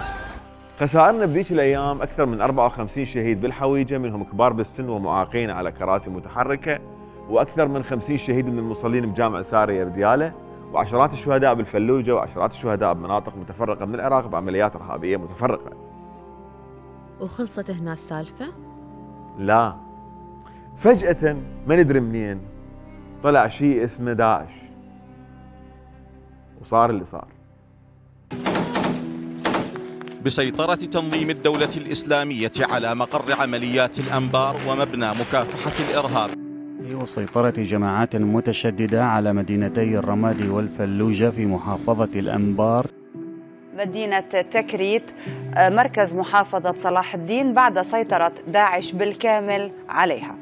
خسائرنا بذيك الأيام أكثر من 54 شهيد بالحويجة، منهم كبار بالسن ومعاقين على كراسي متحركة، وأكثر من 50 شهيد من المصلين بجامع سارية بديالة، وعشرات الشهداء بالفلوجة، وعشرات الشهداء بمناطق متفرقة من العراق بعمليات إرهابية متفرقة. وخلصت هنا السالفة؟ لا، فجأة ما ندري منين طلع شيء اسمه داعش وصار اللي صار. بسيطرة تنظيم الدولة الإسلامية على مقر عمليات الأنبار ومبنى مكافحة الإرهاب، وسيطرة جماعات متشددة على مدينتي الرمادي والفلوجة في محافظة الأنبار، مدينة تكريت مركز محافظة صلاح الدين بعد سيطرة داعش بالكامل عليها.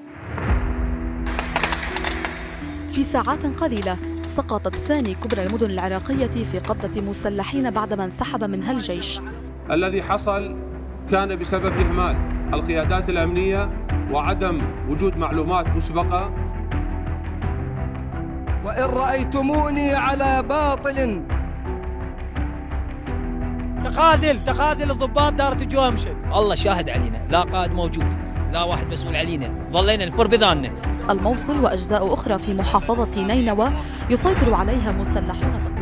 في ساعات قليلة سقطت ثاني كبرى المدن العراقية في قبضة مسلحين بعدما انسحب منها الجيش. الذي حصل كان بسبب إهمال القيادات الأمنية وعدم وجود معلومات مسبقة. وإن رأيتموني على باطل تخاذل الضباط دارت الجوامشد. الله شاهد علينا، لا قائد موجود، لا واحد مسؤول علينا، ظلينا نفر بذاننا. الموصل وأجزاء أخرى في محافظة نينوى يسيطر عليها مسلحون.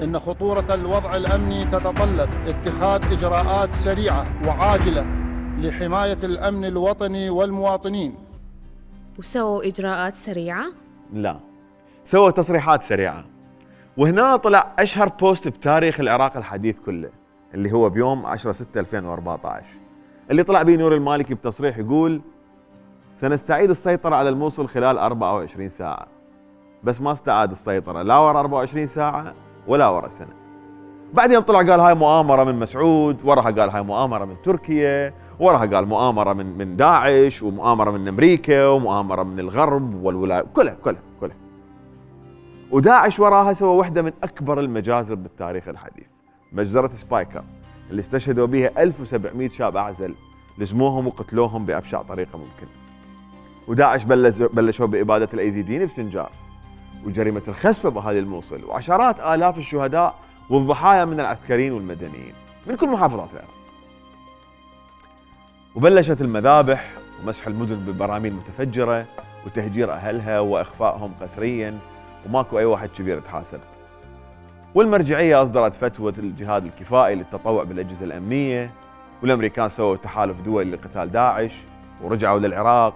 إن خطورة الوضع الأمني تتطلب اتخاذ إجراءات سريعة وعاجلة لحماية الأمن الوطني والمواطنين. وسووا إجراءات سريعة؟ لا، سووا تصريحات سريعة. وهنا طلع أشهر بوست بتاريخ العراق الحديث كله، اللي هو بيوم 10/6/2014، اللي طلع به نور المالكي بتصريح يقول: سنستعيد السيطرة على الموصل خلال 24 ساعة. بس ما استعاد السيطرة لا ورا 24 ساعة ولا ورا سنة. بعدين طلع قال هاي مؤامرة من مسعود، وراها قال هاي مؤامرة من تركيا، وراها قال مؤامرة من داعش، ومؤامرة من أمريكا، ومؤامرة من الغرب والولايات، كلها. وداعش وراها سوى واحدة من أكبر المجازر بالتاريخ الحديث، مجزرة سبايكر، اللي استشهدوا بها 1700 شاب أعزل، لزموهم وقتلوهم بأبشع طريقة ممكنة. وداعش بلشوا بإبادة الأيزيديين بسنجار، وجريمة الخسفة بأهالي الموصل، وعشرات آلاف الشهداء والضحايا من العسكريين والمدنيين من كل محافظات العراق. وبلشت المذابح ومسح المدن ببراميل متفجرة وتهجير أهلها وإخفائهم قسريا، وماكو أي واحد كبير يتحاسب. والمرجعية أصدرت فتوى الجهاد الكفائي للتطوع بالأجهزة الأمنية، والأمريكان سووا تحالف دولي لقتال داعش ورجعوا للعراق،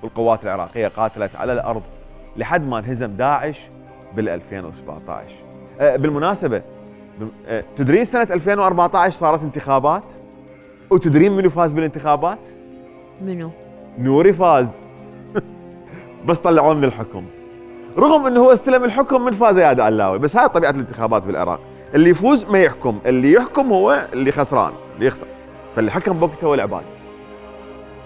والقوات العراقية قاتلت على الأرض لحد ما انهزم داعش بال2017. بالمناسبة تدرين سنة 2014 صارت انتخابات، وتدرين منو فاز بالانتخابات؟ منو؟ نوري فاز. بس طلعوه من الحكم، رغم انه هو استلم الحكم من فاز اياد علاوي. بس هاي طبيعة الانتخابات بالعراق، اللي يفوز ما يحكم، اللي يحكم هو اللي خسران، اللي يخسر. فاللي حكم بوقتها هو العباد.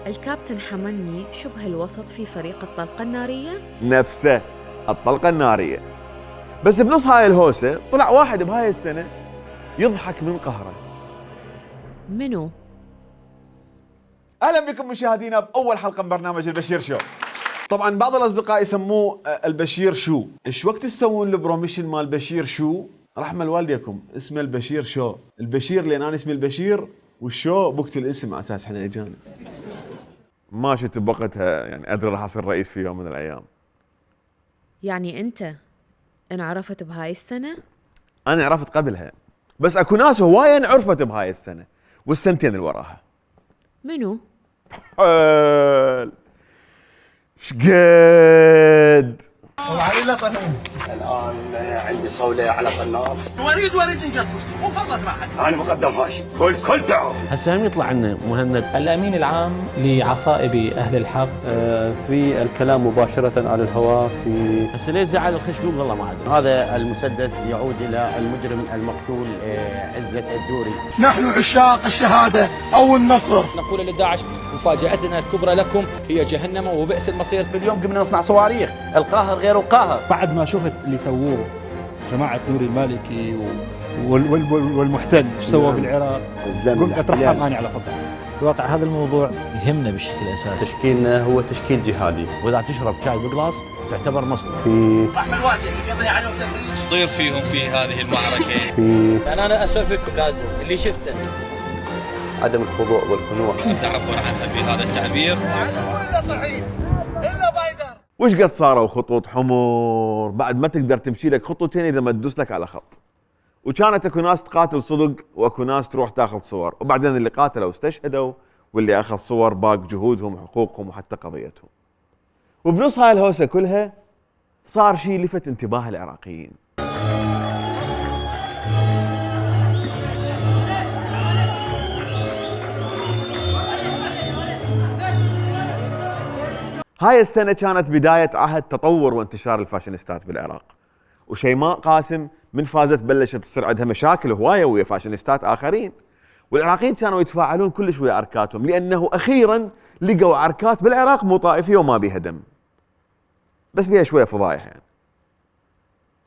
الكابتن حمني شبه الوسط في فريق الطلقة النارية؟ نفسه الطلقة النارية. بس بنص هاي الهوسة طلع واحد بهاي السنة يضحك من قهره. منو؟ اهلا بكم مشاهدينا باول حلقه من برنامج البشير شو. طبعا بعض الاصدقاء يسموه البشير شو. ايش وقت تسوون البروميشن مال بشير شو؟ رحمه والديكم اسمه البشير شو. البشير لان انا اسمي البشير والشو بوقت الاسم على اساس احنا اجانب. ما شفت بوقتها يعني ادري راح اصير رئيس في يوم من الايام. يعني انت انعرفت بهاي السنه؟ انا عرفت قبلها بس اكو ناس هوايه انعرفت بهاي السنه والسنتين اللي وراها. منو؟ شقد الان عندي صولة على قناص وريد نقصص مو فقط واحد. انا مقدم هاشم كل تعرف. هسه هم يطلع عنا مهند الامين العام لعصائب اهل الحق في الكلام مباشره على الهواء. في هسه ليش زعل الخشدوم والله ما ادري. هذا المسدس يعود الى المجرم المقتول عزة الدوري. نحن عشاق الشهاده او النصر. نقول لداعش مفاجاتنا الكبرى لكم هي جهنم وبئس المصير. اليوم قمنا نصنع صواريخ، القاهر غير القاهر. بعد ما شفت اللي سووه جماعة نوري المالكي والمحتل ايش سووا بالعراق قلت اترحم اني على صدق. في الواقع هذا الموضوع يهمنا بشكل اساسي. تشكيلنا هو تشكيل جهادي، واذا تشرب شاي بقلاص تعتبر مصدر. في رحمه الوالدي يقضي عليهم تفريج. يصير فيهم في هذه المعركه. في انا اسولفك كازم اللي شفته عدم الخضوع والخنوع. تعبر عنها بهذا التعبير. الا طحين الا بايدر. وش قد صاروا خطوط حمر بعد ما تقدر تمشي لك خطوتين اذا ما تدوس لك على خط. وكانت اكو ناس تقاتل صدق واكو ناس تروح تاخذ صور، وبعدين اللي قاتلوا استشهدوا واللي اخذ صور باق جهودهم وحقوقهم وحتى قضيتهم. وبنص هاي الهوسه كلها صار شيء لفت انتباه العراقيين. هاي السنة كانت بداية عهد تطور وانتشار الفاشينيستات بالعراق، وشيماء قاسم من فازت بلشت تصير عندها مشاكل هواية ويا فاشينيستات آخرين، والعراقيين كانوا يتفاعلون كلش ويا عركاتهم لأنه أخيراً لقوا عركات بالعراق مو طائفية وما بيها دم، بس بيها شوية فضايح يعني.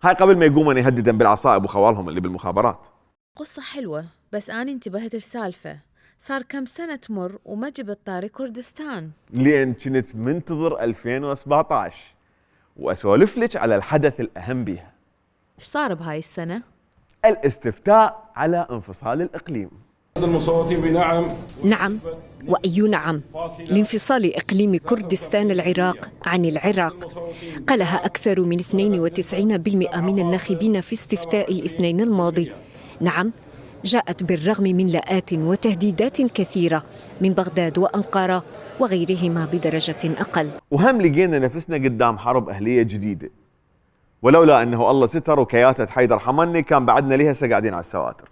هاي قبل ما يقومون يهددن بالعصائب وخوالهم اللي بالمخابرات. قصة حلوة بس أنا انتبهت السالفة، صار كم سنة تمر وما جبت طاري كردستان. لين كنت منتظر 2017 واسولف لك على الحدث الاهم بها. ايش صار بهاي السنة؟ الاستفتاء على انفصال الاقليم. المصوتين بنعم. نعم وأي نعم لانفصال إقليم كردستان العراق عن العراق. قالها أكثر من 92% من الناخبين في استفتاء الاثنين الماضي. نعم جاءت بالرغم من لآت وتهديدات كثيرة من بغداد وأنقرة وغيرهما بدرجة أقل. وهم لقينا نفسنا قدام حرب أهلية جديدة، ولولا أنه الله ستر وكياتة حيدر حمني كان بعدنا ليها هسه قاعدين على السواتر.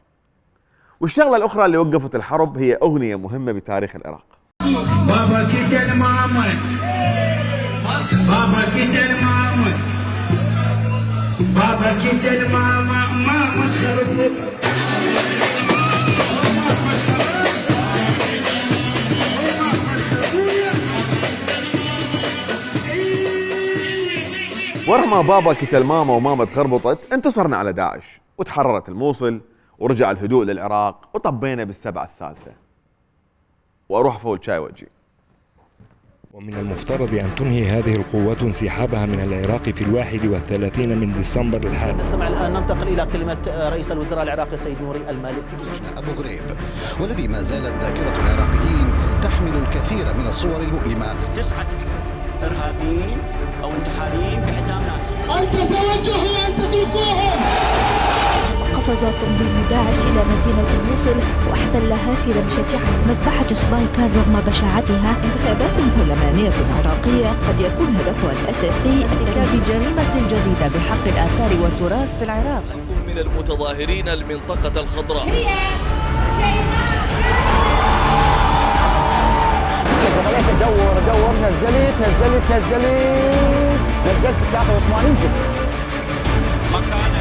والشغلة الأخرى اللي وقفت الحرب هي أغنية مهمة بتاريخ العراق. بابا كتر محمد، بابا كتر محمد، بابا كتر محمد خربت. ورغم بابا كتل ماما وماما تخربطت انتصرنا على داعش وتحررت الموصل ورجع الهدوء للعراق وطبينا بالسبعة الثالثة. وأروح أفول شاي وجهي. ومن المفترض أن تنهي هذه القوات انسحابها من العراق في 31 من ديسمبر الحالي. نستمع الآن ننتقل إلى كلمة رئيس الوزراء العراقي سيد نوري المالكي. سجن أبو غريب والذي ما زالت ذاكرة العراقيين تحمل الكثير من الصور المؤلمة. 9 إرهابيين أو انتحاريين بحزام ناسي. أن تتوجهوا وأن تتركوهم. قفز تنظيم داعش إلى مدينة الموصل واحتلها في لمشة عام. مذبحة سبايكان رغم بشاعتها. انتخابات برلمانية عراقية قد يكون هدفها الأساسي ارتكاب جريمة جديدة بحق الآثار والتراث في العراق. من المتظاهرين المنطقة الخضراء. دور نزلت 83 جبل. مكانك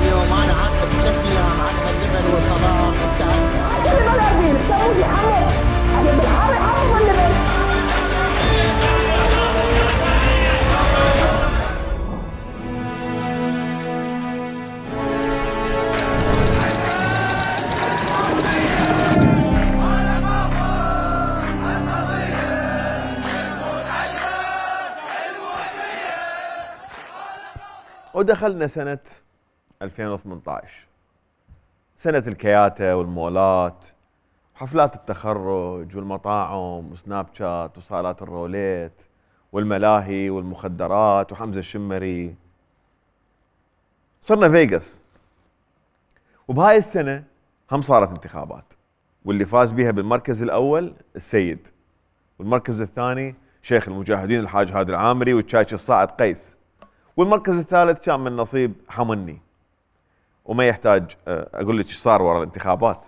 اليوم انا عاقب 3 ايام على اللبن والخضار والتعب. ودخلنا سنة 2018، سنة الكياتة والمولات وحفلات التخرج والمطاعم وسناب شات وصالات الروليت والملاهي والمخدرات وحمزة الشمري. صرنا فيغاس. وبهاي السنة هم صارت انتخابات، واللي فاز بيها بالمركز الأول السيد، والمركز الثاني شيخ المجاهدين الحاج هادي العامري والشايش الصاعد قيس، والمركز الثالث كان من نصيب حمني. وما يحتاج أقول لك ايش صار وراء الانتخابات.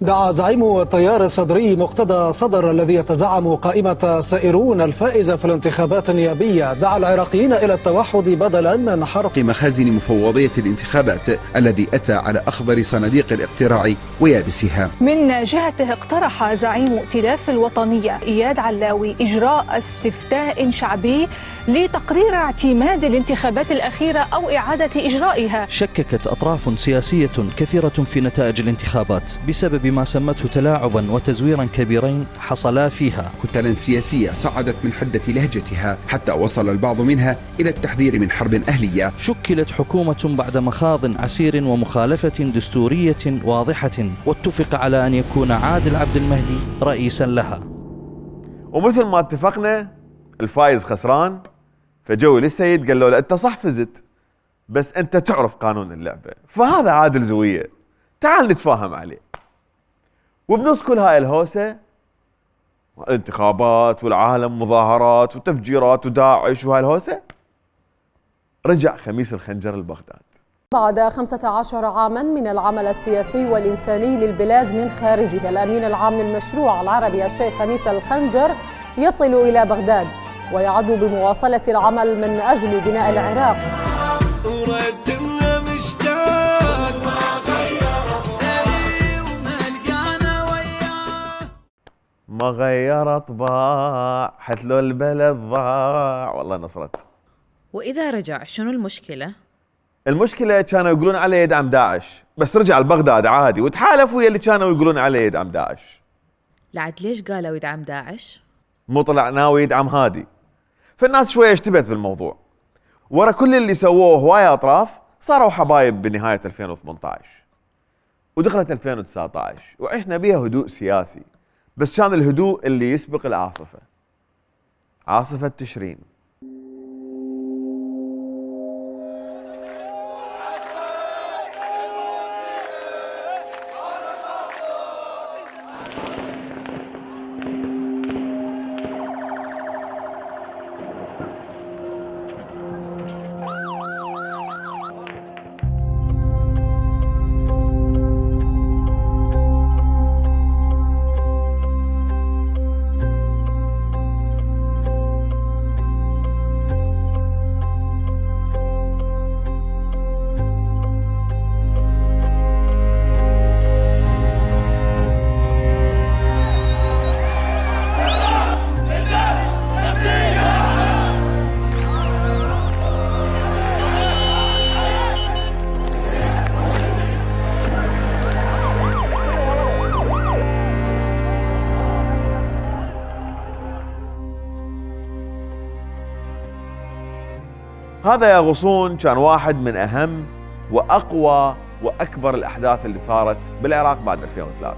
دعا زعيم التيار الصدري مقتدى صدر الذي يتزعم قائمة سائرون الفائزة في الانتخابات النيابية، دعا العراقيين إلى التوحد بدلا من حرق مخازن مفوضية الانتخابات الذي أتى على أخضر صناديق الاقتراع ويابسها. من جهته اقترح زعيم ائتلاف الوطنية إياد علاوي إجراء استفتاء شعبي لتقرير اعتماد الانتخابات الأخيرة أو إعادة إجرائها. شككت أطراف سياسية كثيرة في نتائج الانتخابات بسبب ما سمته تلاعبا وتزويرا كبيرين حصلا فيها. كتلا سياسية صعدت من حدة لهجتها حتى وصل البعض منها إلى التحذير من حرب أهلية. شكلت حكومة بعد مخاض عسير ومخالفة دستورية واضحة، واتفق على أن يكون عادل عبد المهدي رئيسا لها. ومثل ما اتفقنا الفايز خسران، فجوي للسيد قال له أنت صح فزت بس أنت تعرف قانون اللعبة، فهذا عادل زوية، تعال نتفاهم عليه. وبنص كل هاي الهوسة الانتخابات والعالم مظاهرات وتفجيرات وداعش وهاي الهوسة، رجع خميس الخنجر لبغداد. بعد 15 عاما من العمل السياسي والإنساني للبلاد من خارجها، الأمين العام للمشروع العربي الشيخ خميس الخنجر يصل إلى بغداد ويعد بمواصلة العمل من أجل بناء العراق. ما غير طباع حتلو البلد ضاع، والله نصرت. وإذا رجع شنو المشكلة؟ المشكلة كانوا يقولون عليه يدعم داعش، بس رجع لبغداد عادي وتحالف ويا اللي كانوا يقولون عليه يدعم داعش. لعد ليش قالوا يدعم داعش؟ مو طلع ناوي يدعم هادي، فالناس شوية اشتبت بالموضوع. ورا كل اللي سووه هواية أطراف صاروا حبايب بنهاية 2018 ودخلت 2019 وعشنا بيها هدوء سياسي، بس كان الهدوء اللي يسبق العاصفة، عاصفة تشرين. هذا يا غصون كان واحد من أهم وأقوى وأكبر الأحداث اللي صارت بالعراق بعد 2003،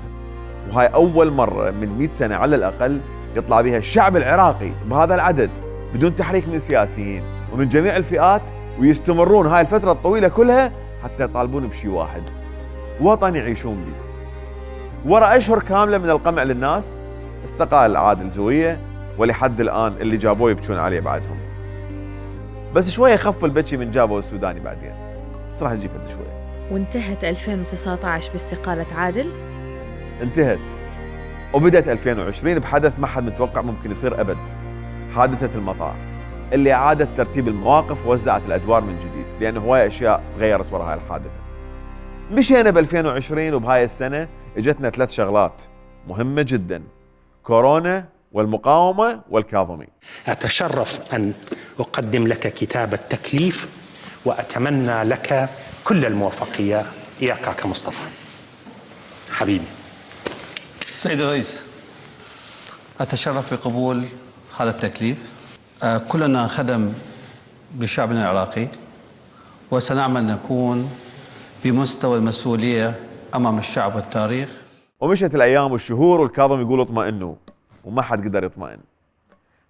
وهاي أول مرة من 100 سنة على الأقل يطلع بها الشعب العراقي بهذا العدد بدون تحريك من سياسيين ومن جميع الفئات، ويستمرون هاي الفترة الطويلة كلها حتى يطالبون بشيء واحد، وطن يعيشون به. ورا أشهر كاملة من القمع للناس استقال عادل زوية، ولحد الآن اللي جابوه يبكون عليه بعدهم. بس شوية خف البكي من جابوا السوداني بعدين، بس راح نجي فد شوية. وانتهت 2019 باستقالة عادل؟ انتهت، وبدأت 2020 بحدث ما حد متوقع ممكن يصير أبد، حادثة المطار اللي أعادت ترتيب المواقف ووزعت الأدوار من جديد، لأن هواي أشياء تغيرت وراء هاي الحادثة. مشينا ب 2020 وبهاي السنة اجتنا 3 شغلات مهمة جدا: كورونا والمقاومة والكاظمي. أتشرف أن أقدم لك كتاب التكليف وأتمنى لك كل الموفقية. يا كاكا مصطفى حبيبي. السيد الرئيس، أتشرف بقبول هذا التكليف. كلنا خدم بشعبنا العراقي، وسنعمل نكون بمستوى المسؤولية أمام الشعب والتاريخ. ومشت الأيام والشهور والكاظم يقول اطمئنوا، وما حد قدر يطمئن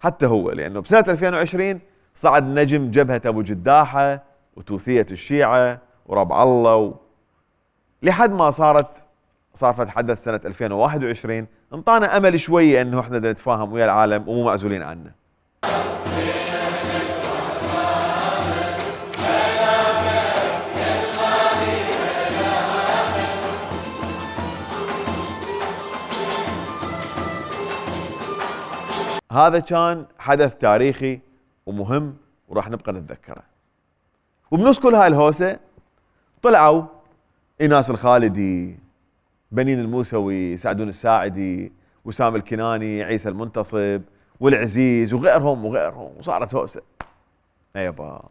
حتى هو، لأنه بسنة 2020 صعد نجم جبهة أبو جداحة وتوثية الشيعة وربع الله لحد ما صار فتح حدث سنة 2021 انطانا أمل شوية أنه احنا نتفاهم ويا العالم ومو معزولين عنه. هذا كان حدث تاريخي ومهم وراح نبقى نتذكره. وبنص كل هاي الهوسة طلعوا إيناس الخالدي، بنين الموسوي، سعدون الساعدي، وسام الكناني، عيسى المنتصب والعزيز وغيرهم وصارت هوسة. ايبا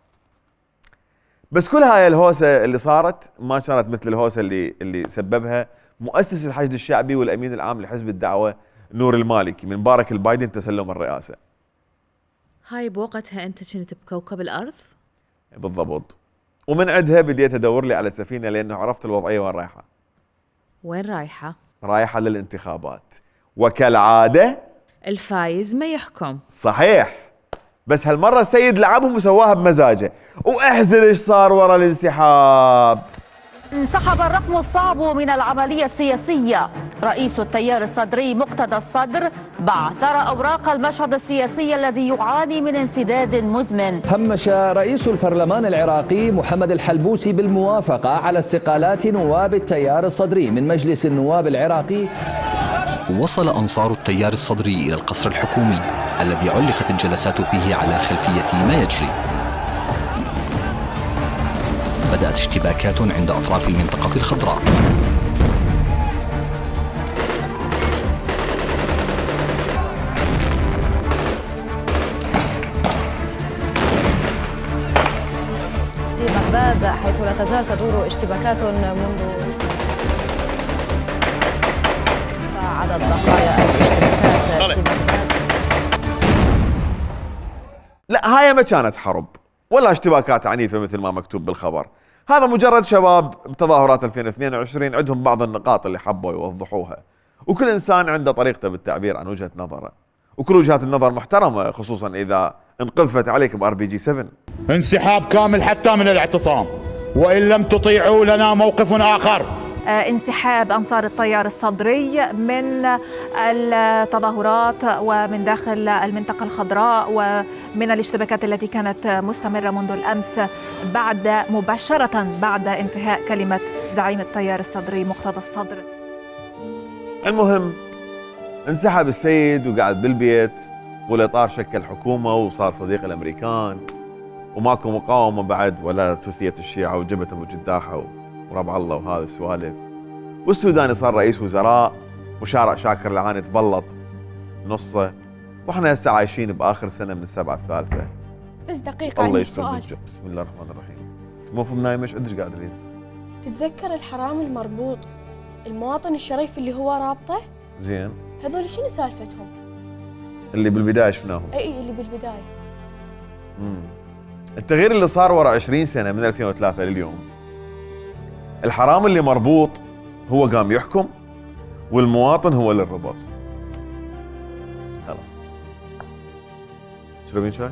بس كل هاي الهوسة اللي صارت ما كانت مثل الهوسة اللي سببها مؤسس الحشد الشعبي والأمين العام لحزب الدعوة نور المالكي من مبارك البايدن تسلم الرئاسة. هاي بوقتها أنت كنت بكوكب الأرض؟ بالضبط. ومن عندها بديت أدور لي على سفينة لأنه عرفت الوضعية وين رايحة. وين رايحة؟ رايحة للانتخابات، وكالعادة الفايز ما يحكم. صحيح، بس هالمرة السيد لعبهم وسواها بمزاجه. واحزر ايش صار ورا الانسحاب. انسحب الرقم الصعب من العملية السياسية. رئيس التيار الصدري مقتدى الصدر بعثر أوراق المشهد السياسي الذي يعاني من انسداد مزمن. همش رئيس البرلمان العراقي محمد الحلبوسي بالموافقة على استقالات نواب التيار الصدري من مجلس النواب العراقي. وصل أنصار التيار الصدري إلى القصر الحكومي الذي علقت الجلسات فيه على خلفية ما يجري. بدأت اشتباكات عند أطراف المنطقة الخضراء. في بغداد حيث لا تزال تدور اشتباكات منذ عدد ضحايا الاشتباكات في بغداد. لا هاي ما كانت حرب ولا اشتباكات عنيفة مثل ما مكتوب بالخبر. هذا مجرد شباب بتظاهرات 2022 عندهم بعض النقاط اللي حبوا يوضحوها، وكل إنسان عنده طريقته بالتعبير عن وجهة نظره، وكل وجهات النظر محترمة خصوصا إذا انقذفت عليك بRPG 7. انسحاب كامل حتى من الاعتصام، وإن لم تطيعوا لنا موقف آخر. انسحاب أنصار التيار الصدري من التظاهرات ومن داخل المنطقة الخضراء ومن الاشتباكات التي كانت مستمرة منذ الأمس مباشرة بعد انتهاء كلمة زعيم التيار الصدري مقتدى الصدر. المهم انسحب السيد وقعد بالبيت، والإطار شكل حكومة وصار صديق الأمريكان، وماكو مقاومة بعد ولا توثية الشيعة وجبهة أبو جداحة وربع الله وهذا السوالف. والسوداني صار رئيس وزراء، وشارع شاكر العاني تبلط نصه، واحنا هسه عايشين باخر سنه من السبعه الثالثه. بس دقيقه عندي سؤال. بسم الله الرحمن الرحيم. المفروض نايم ايش ادري قاعد ليس. تتذكر الحرامي المربوط المواطن الشريف اللي هو رابطه؟ زين. هذول شنو سالفتهم؟ اللي بالبدايه شفناهم. اي اللي بالبدايه. التغيير اللي صار ورا 20 سنه من 2003 لليوم، الحرامي اللي مربوط هو قام يحكم، والمواطن هو اللي الربط. خلاص. تشربين شاي؟